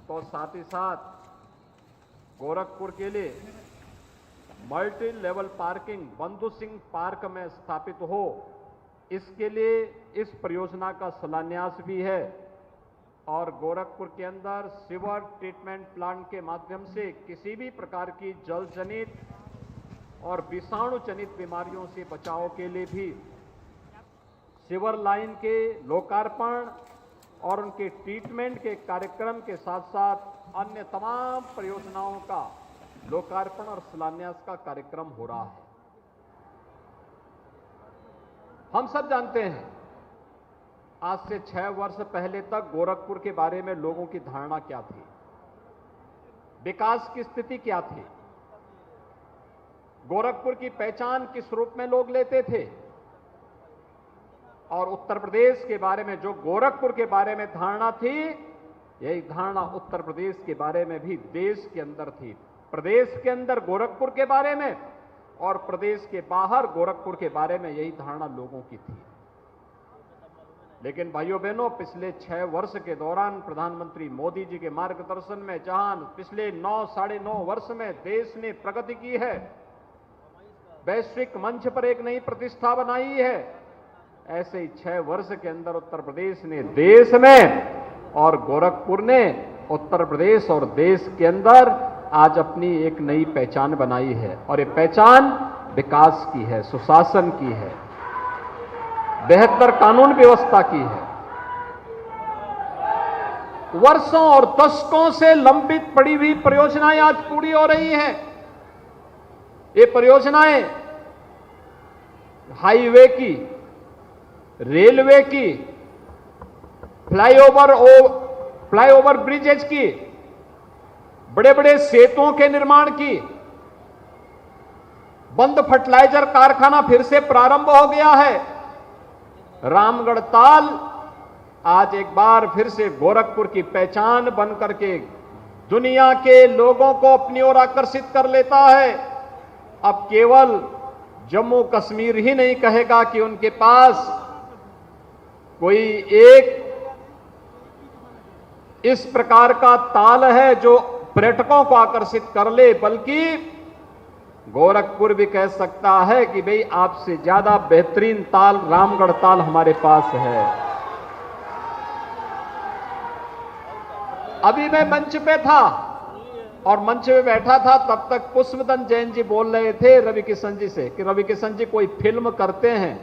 तो साथ ही साथ गोरखपुर के लिए मल्टी लेवल पार्किंग बंधु सिंह पार्क में स्थापित हो, इसके लिए इस परियोजना का शिलान्यास भी है। और गोरखपुर के अंदर सीवर ट्रीटमेंट प्लांट के माध्यम से किसी भी प्रकार की जल जनित और विषाणु जनित बीमारियों से बचाव के लिए भी सीवर लाइन के लोकार्पण और उनके ट्रीटमेंट के कार्यक्रम के साथ साथ अन्य तमाम परियोजनाओं का लोकार्पण और शिलान्यास का कार्यक्रम हो रहा है। हम सब जानते हैं आज से 6 वर्ष पहले तक गोरखपुर के बारे में लोगों की धारणा क्या थी, विकास की स्थिति क्या थी, गोरखपुर की पहचान किस रूप में लोग लेते थे, और उत्तर प्रदेश के बारे में जो गोरखपुर के बारे में धारणा थी, यही धारणा उत्तर प्रदेश के बारे में भी देश के अंदर थी। प्रदेश के अंदर गोरखपुर के बारे में और प्रदेश के बाहर गोरखपुर के बारे में यही धारणा लोगों की थी। लेकिन भाइयों बहनों, पिछले 6 वर्ष के दौरान प्रधानमंत्री मोदी जी के मार्गदर्शन में जहां पिछले 9-9.5 वर्ष में देश ने प्रगति की है, वैश्विक मंच पर एक नई प्रतिष्ठा बनाई है, ऐसे ही 6 वर्ष के अंदर उत्तर प्रदेश ने देश में और गोरखपुर ने उत्तर प्रदेश और देश के अंदर आज अपनी एक नई पहचान बनाई है। और ये पहचान विकास की है, सुशासन की है, बेहतर कानून व्यवस्था की है। वर्षों और दशकों से लंबित पड़ी हुई परियोजनाएं आज पूरी हो रही हैं। ये परियोजनाएं हाईवे की, रेलवे की, फ्लाईओवर ब्रिजेज की, बड़े बड़े सेतुओं के निर्माण की, बंद फर्टिलाइजर कारखाना फिर से प्रारंभ हो गया है। रामगढ़ ताल आज एक बार फिर से गोरखपुर की पहचान बनकर के दुनिया के लोगों को अपनी ओर आकर्षित कर लेता है। अब केवल जम्मू कश्मीर ही नहीं कहेगा कि उनके पास कोई एक इस प्रकार का ताल है जो पर्यटकों को आकर्षित कर ले, बल्कि गोरखपुर भी कह सकता है कि भाई आपसे ज्यादा बेहतरीन ताल रामगढ़ ताल हमारे पास है। अभी मैं मंच पे था और मंच पे बैठा था, तब तक पुष्पदन जैन जी बोल रहे थे रवि किशन जी से कि रवि किशन जी कोई फिल्म करते हैं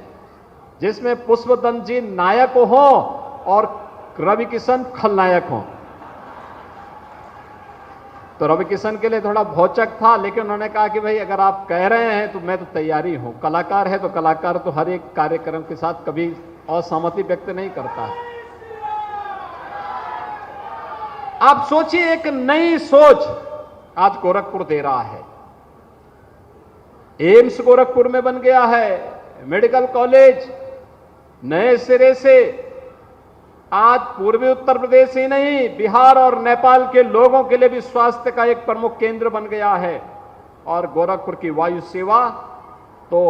जिसमें पुष्पदन जी नायक हो और रवि किशन खलनायक हो। तो रवि किशन के लिए थोड़ा भौचक था, लेकिन उन्होंने कहा कि भाई अगर आप कह रहे हैं तो मैं तो तैयारी हूं। कलाकार है तो कलाकार तो हर एक कार्यक्रम के साथ कभी असहमति व्यक्त नहीं करता है। आप सोचिए, एक नई सोच आज गोरखपुर दे रहा है। एम्स गोरखपुर में बन गया है, मेडिकल कॉलेज नए सिरे से आज पूर्वी उत्तर प्रदेश ही नहीं, बिहार और नेपाल के लोगों के लिए भी स्वास्थ्य का एक प्रमुख केंद्र बन गया है। और गोरखपुर की वायु सेवा तो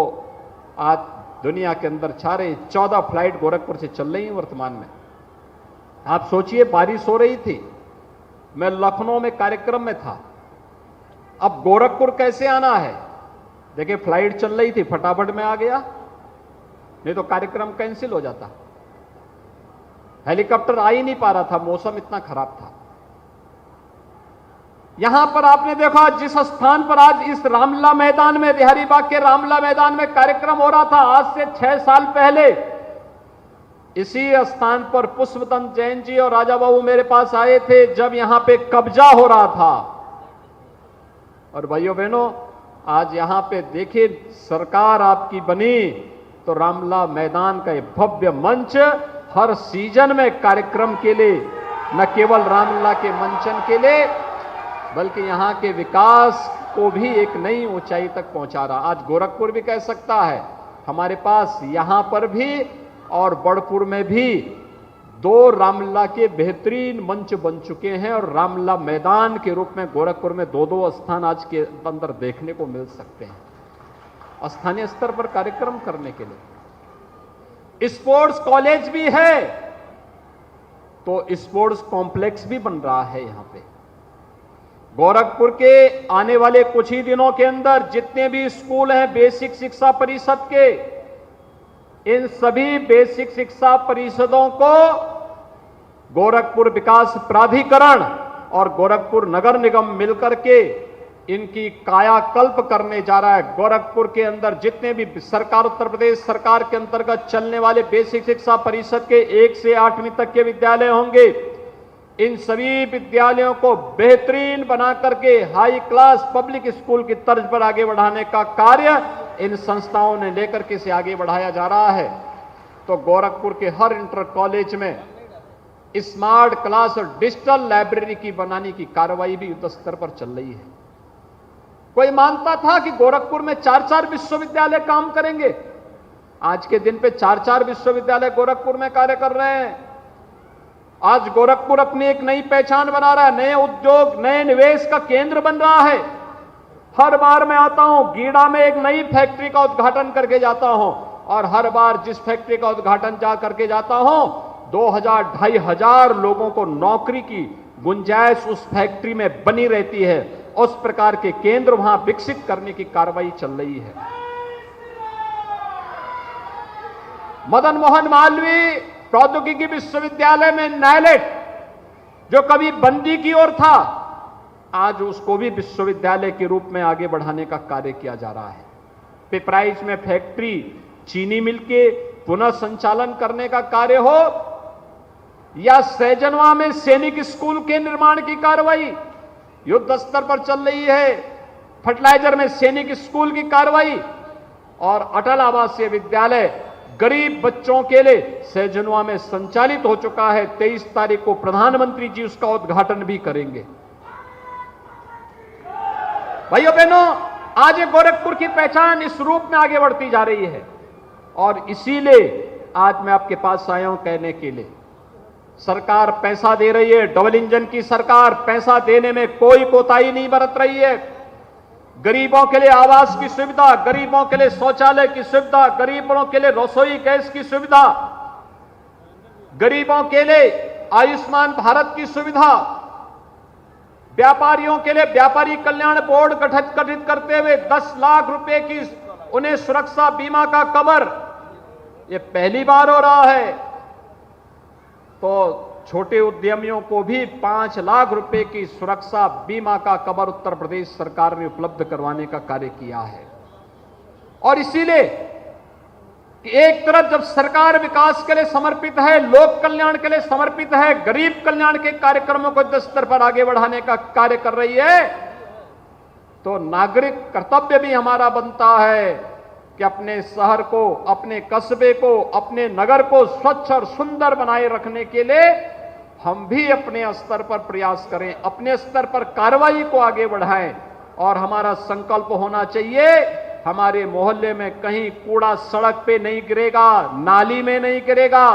आज दुनिया के अंदर छा रही। 14 फ्लाइट गोरखपुर से चल रही हैं वर्तमान में। आप सोचिए, बारिश हो रही थी, मैं लखनऊ में कार्यक्रम में था, अब गोरखपुर कैसे आना है? देखिए, फ्लाइट चल रही थी, फटाफट में आ गया, नहीं तो कार्यक्रम कैंसिल हो जाता। हेलीकॉप्टर आ ही नहीं पा रहा था, मौसम इतना खराब था। यहां पर आपने देखा जिस स्थान पर आज इस रामलला मैदान में, बिहारी बाग के रामलला मैदान में कार्यक्रम हो रहा था, आज से 6 साल पहले इसी स्थान पर पुष्पदन जैन जी और राजा बाबू मेरे पास आए थे जब यहां पे कब्जा हो रहा था। और भाइयों बहनों, आज यहां पे देखिए, सरकार आपकी बनी तो रामलला मैदान का ये भव्य मंच हर सीजन में कार्यक्रम के लिए, न केवल रामलला के मंचन के लिए, बल्कि यहां के विकास को भी एक नई ऊंचाई तक पहुंचा रहा। आज गोरखपुर भी कह सकता है हमारे पास यहां पर भी और बड़पुर में भी 2 रामलला के बेहतरीन मंच बन चुके हैं। और रामलला मैदान के रूप में गोरखपुर में 2-2 स्थान आज के अंदर देखने को मिल सकते हैं स्थानीय स्तर पर कार्यक्रम करने के लिए। स्पोर्ट्स कॉलेज भी है तो स्पोर्ट्स कॉम्प्लेक्स भी बन रहा है यहां पे। गोरखपुर के आने वाले कुछ ही दिनों के अंदर जितने भी स्कूल हैं बेसिक शिक्षा परिषद के, इन सभी बेसिक शिक्षा परिषदों को गोरखपुर विकास प्राधिकरण और गोरखपुर नगर निगम मिलकर के इनकी कायाकल्प करने जा रहा है। गोरखपुर के अंदर जितने भी सरकार, उत्तर प्रदेश सरकार के अंतर्गत चलने वाले बेसिक शिक्षा परिषद के 1 से 8वीं तक के विद्यालय होंगे, इन सभी विद्यालयों को बेहतरीन बना करके हाई क्लास पब्लिक स्कूल की तर्ज पर आगे बढ़ाने का कार्य इन संस्थाओं ने लेकर के इसे आगे बढ़ाया जा रहा है। तो गोरखपुर के हर इंटर कॉलेज में स्मार्ट क्लास और डिजिटल लाइब्रेरी की बनाने की कार्रवाई भी युद्ध स्तर पर चल रही है। कोई मानता था कि गोरखपुर में 4-4 विश्वविद्यालय काम करेंगे? आज के दिन पे 4-4 विश्वविद्यालय गोरखपुर में कार्य कर रहे हैं। आज गोरखपुर अपनी एक नई पहचान बना रहा है, नए उद्योग, नए निवेश का केंद्र बन रहा है। हर बार मैं आता हूं, गीड़ा में एक नई फैक्ट्री का उद्घाटन करके जाता हूं, और हर बार जिस फैक्ट्री का उद्घाटन जा करके जाता हूं 2,000-2,500 लोगों को नौकरी की गुंजाइश उस फैक्ट्री में बनी रहती है। उस प्रकार के केंद्र वहां विकसित करने की कार्रवाई चल रही है। मदन मोहन मालवीय प्रौद्योगिकी विश्वविद्यालय में नायलेट जो कभी बंदी की ओर था, आज उसको भी विश्वविद्यालय के रूप में आगे बढ़ाने का कार्य किया जा रहा है। पिपराइच में फैक्ट्री, चीनी मिल के पुनः संचालन करने का कार्य हो, या सैजनवा में सैनिक स्कूल के निर्माण की कार्रवाई युद्ध स्तर पर चल रही है। फर्टिलाइजर में सैनिक स्कूल की कार्रवाई और अटल आवासीय विद्यालय गरीब बच्चों के लिए सैजनवा में संचालित हो चुका है। 23 तारीख को प्रधानमंत्री जी उसका उद्घाटन भी करेंगे। भाइयों बहनों, आज गोरखपुर की पहचान इस रूप में आगे बढ़ती जा रही है, और इसीलिए आज मैं आपके पास आया हूं कहने के लिए, सरकार पैसा दे रही है, डबल इंजन की सरकार पैसा देने में कोई कोताही नहीं बरत रही है। गरीबों के लिए आवास की सुविधा, गरीबों के लिए शौचालय की सुविधा, गरीबों के लिए रसोई गैस की सुविधा, गरीबों के लिए आयुष्मान भारत की सुविधा, व्यापारियों के लिए व्यापारी कल्याण बोर्ड गठित करते हुए 10 लाख रुपए की उन्हें सुरक्षा बीमा का कवर, यह पहली बार हो रहा है। तो छोटे उद्यमियों को भी 5 लाख रुपए की सुरक्षा बीमा का कवर उत्तर प्रदेश सरकार ने उपलब्ध करवाने का कार्य किया है। और इसीलिए एक तरफ जब सरकार विकास के लिए समर्पित है, लोक कल्याण के लिए समर्पित है, गरीब कल्याण के कार्यक्रमों को युद्ध स्तर पर आगे बढ़ाने का कार्य कर रही है, तो नागरिक कर्तव्य भी हमारा बनता है कि अपने शहर को, अपने कस्बे को, अपने नगर को स्वच्छ और सुंदर बनाए रखने के लिए हम भी अपने स्तर पर प्रयास करें, अपने स्तर पर कार्रवाई को आगे बढ़ाएं। और हमारा संकल्प होना चाहिए, हमारे मोहल्ले में कहीं कूड़ा सड़क पे नहीं गिरेगा, नाली में नहीं गिरेगा,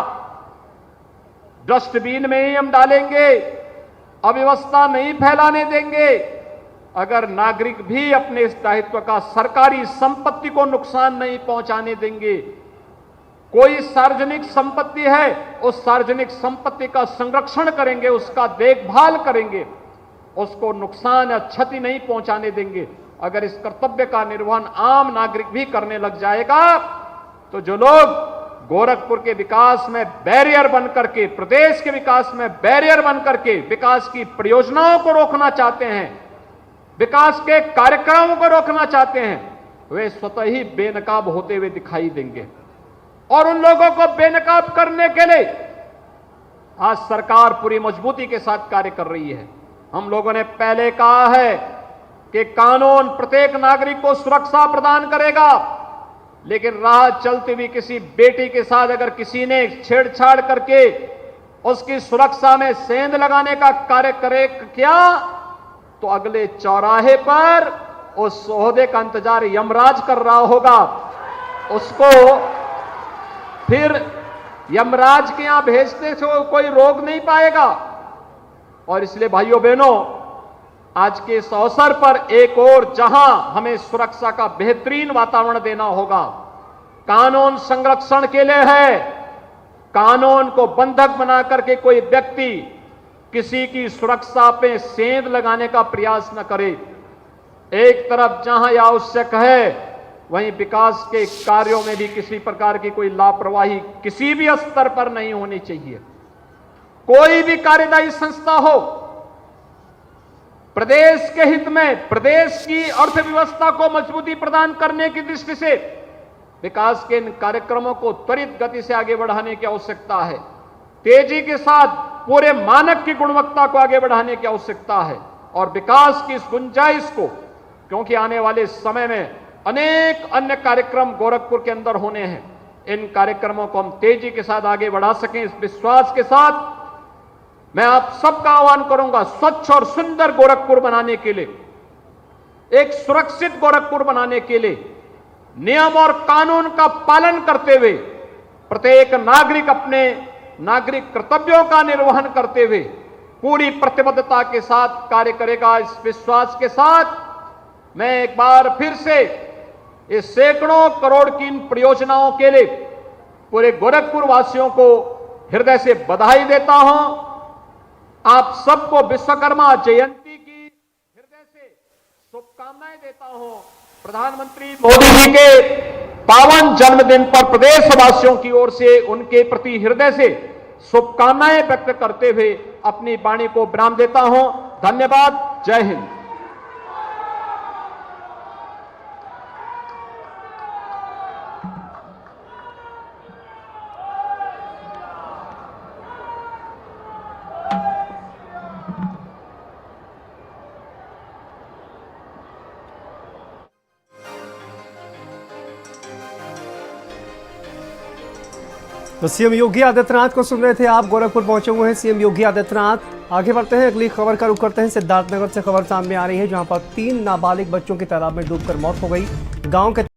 डस्टबिन में ही हम डालेंगे, अव्यवस्था नहीं फैलाने देंगे। अगर नागरिक भी अपने इस दायित्व का, सरकारी संपत्ति को नुकसान नहीं पहुंचाने देंगे, कोई सार्वजनिक संपत्ति है उस सार्वजनिक संपत्ति का संरक्षण करेंगे, उसका देखभाल करेंगे, उसको नुकसान या क्षति नहीं पहुंचाने देंगे। अगर इस कर्तव्य का निर्वहन आम नागरिक भी करने लग जाएगा, तो जो लोग गोरखपुर के विकास में बैरियर बनकर के, प्रदेश के विकास में बैरियर बनकर के विकास की परियोजनाओं को रोकना चाहते हैं, विकास के कार्यक्रमों को रोकना चाहते हैं, वे स्वतः ही बेनकाब होते हुए दिखाई देंगे। और उन लोगों को बेनकाब करने के लिए आज सरकार पूरी मजबूती के साथ कार्य कर रही है। हम लोगों ने पहले कहा है कि कानून प्रत्येक नागरिक को सुरक्षा प्रदान करेगा, लेकिन राह चलती हुई किसी बेटी के साथ अगर किसी ने छेड़छाड़ करके उसकी सुरक्षा में सेंध लगाने का कार्य करे क्या, तो अगले चौराहे पर उस ओहदे का इंतजार यमराज कर रहा होगा। उसको फिर यमराज के यहां भेजने से कोई रोक नहीं पाएगा। और इसलिए भाइयों बहनों, आज के इस अवसर पर एक और जहां हमें सुरक्षा का बेहतरीन वातावरण देना होगा, कानून संरक्षण के लिए है। कानून को बंधक बना करके कोई व्यक्ति किसी की सुरक्षा पे सेंध लगाने का प्रयास न करे। एक तरफ जहां यह आवश्यक है, वहीं विकास के कार्यों में भी किसी प्रकार की कोई लापरवाही किसी भी स्तर पर नहीं होनी चाहिए। कोई भी कार्यदायी संस्था हो, प्रदेश के हित में, प्रदेश की अर्थव्यवस्था को मजबूती प्रदान करने की दृष्टि से विकास के इन कार्यक्रमों को त्वरित गति से आगे बढ़ाने की आवश्यकता है। तेजी के साथ पूरे मानक की गुणवत्ता को आगे बढ़ाने की आवश्यकता है और विकास की इस गुंजाइश को, क्योंकि आने वाले समय में अनेक अन्य कार्यक्रम गोरखपुर के अंदर होने हैं, इन कार्यक्रमों को हम तेजी के साथ आगे बढ़ा सकें, इस विश्वास के साथ मैं आप सबका आह्वान करूंगा, स्वच्छ और सुंदर गोरखपुर बनाने के लिए, एक सुरक्षित गोरखपुर बनाने के लिए नियम और कानून का पालन करते हुए प्रत्येक नागरिक अपने नागरिक कर्तव्यों का निर्वहन करते हुए पूरी प्रतिबद्धता के साथ कार्य करेगा। इस विश्वास के साथ मैं एक बार फिर से इस सैकड़ों करोड़ की इन परियोजनाओं के लिए पूरे गोरखपुर वासियों को हृदय से बधाई देता हूं। आप सबको विश्वकर्मा जयंती की हृदय से शुभकामनाएं देता हूं। प्रधानमंत्री मोदी जी के पावन जन्मदिन पर प्रदेशवासियों की ओर से उनके प्रति हृदय से शुभकामनाएं व्यक्त करते हुए अपनी वाणी को विराम देता हूं। धन्यवाद। जय हिंद। तो सीएम योगी आदित्यनाथ को सुन रहे थे आप। गोरखपुर पहुंचे हुए हैं सीएम योगी आदित्यनाथ। आगे बढ़ते हैं, अगली खबर का रुख करते हैं। सिद्धार्थनगर से खबर सामने आ रही है, जहां पर 3 नाबालिग बच्चों की तालाब में डूबकर मौत हो गई। गांव के